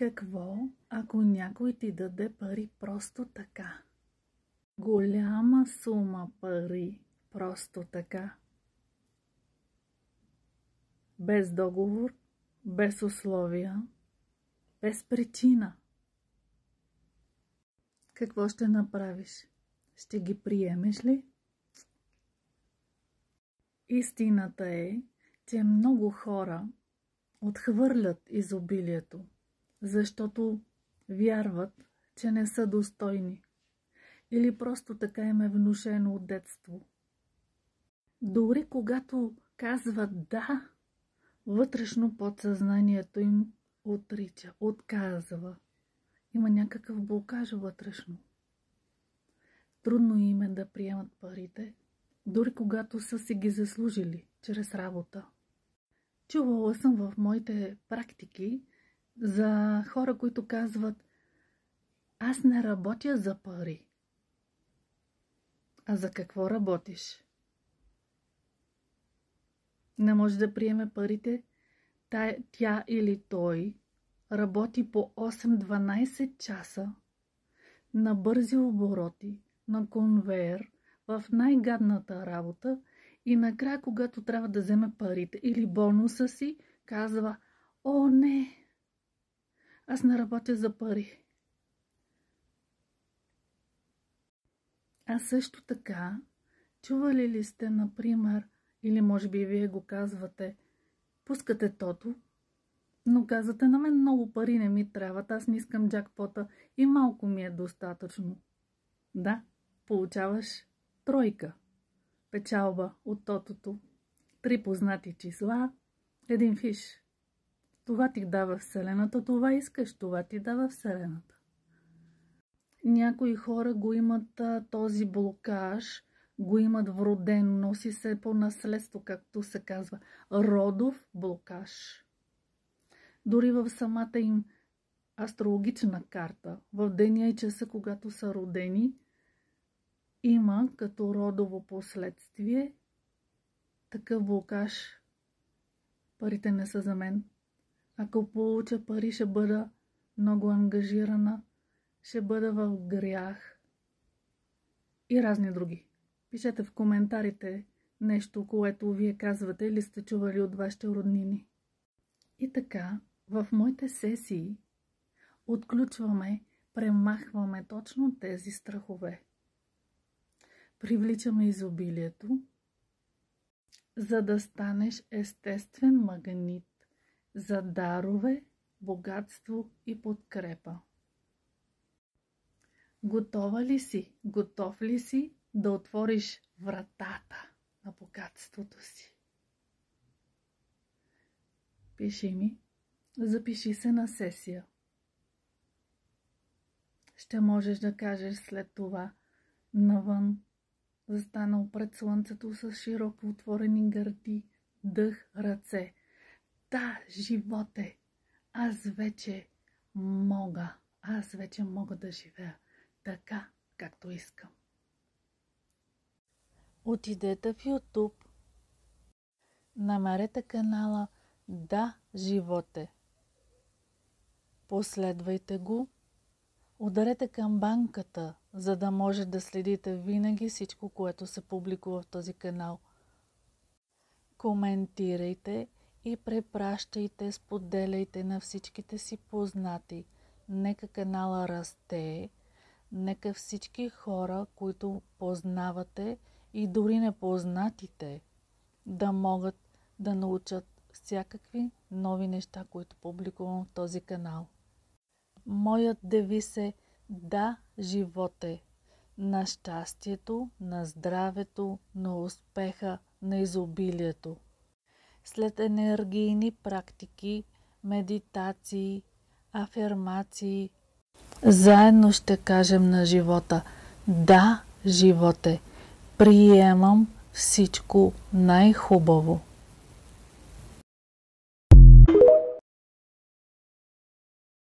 Какво, ако някой ти даде пари просто така? Голяма сума пари просто така. Без договор, без условия, без причина. Какво ще направиш? Ще ги приемеш ли? Истината е, че много хора отхвърлят изобилието, защото вярват, че не са достойни. Или просто така им е внушено от детство. Дори когато казват да, вътрешно подсъзнанието им отрича, отказва. Има някакъв блокаж вътрешно. Трудно им е да приемат парите, дори когато са си ги заслужили чрез работа. Чувала съм в моите практики за хора, които казват: аз не работя за пари. А за какво работиш? Не може да приеме парите. Тя или той работи по 8-12 часа на бързи обороти, на конвейер, в най-гадната работа и накрая, когато трябва да вземе парите или бонуса си, казва: о, не, аз не работя за пари. А също така, чували ли сте, например, или може би вие го казвате, пускате тото, но казвате: на мен много пари не ми трябват, аз не искам джакпота и малко ми е достатъчно. Да, получаваш тройка печалба от тотото, 3 познати числа, 1 фиш. Това ти дава Вселената, това искаш, това ти дава Вселената. Някои хора го имат този блокаж, го имат вродено, носи се по наследство, както се казва, родов блокаж. Дори в самата им астрологична карта, в деня и часа, когато са родени, има като родово последствие такъв блокаж. Парите не са за мен. Ако получа пари, ще бъда много ангажирана, ще бъда в грях и разни други. Пишете в коментарите нещо, което вие казвате или сте чували от вашите роднини. И така, в моите сесии отключваме, премахваме точно тези страхове. Привличаме изобилието, за да станеш естествен магнит за дарове, богатство и подкрепа. Готова ли си? Готов ли си да отвориш вратата на богатството си? Пиши ми, запиши се на сесия. Ще можеш да кажеш след това навън, застанал пред слънцето с широко отворени гърди, дъх, ръце: да, животе, аз вече мога да живея така, както искам. Отидете в YouTube, намерете канала Да, животе. Последвайте го, ударете камбанката, за да може да следите винаги всичко, което се публикува в този канал. Коментирайте и препращайте, споделяйте на всичките си познати. Нека канала расте, нека всички хора, които познавате и дори непознатите, да могат да научат всякакви нови неща, които публикувам в този канал. Моят девиз е: да, животе, на щастието, на здравето, на успеха, на изобилието. След енергийни практики, медитации, афирмации, заедно ще кажем на живота: да, животе, приемам всичко най-хубаво.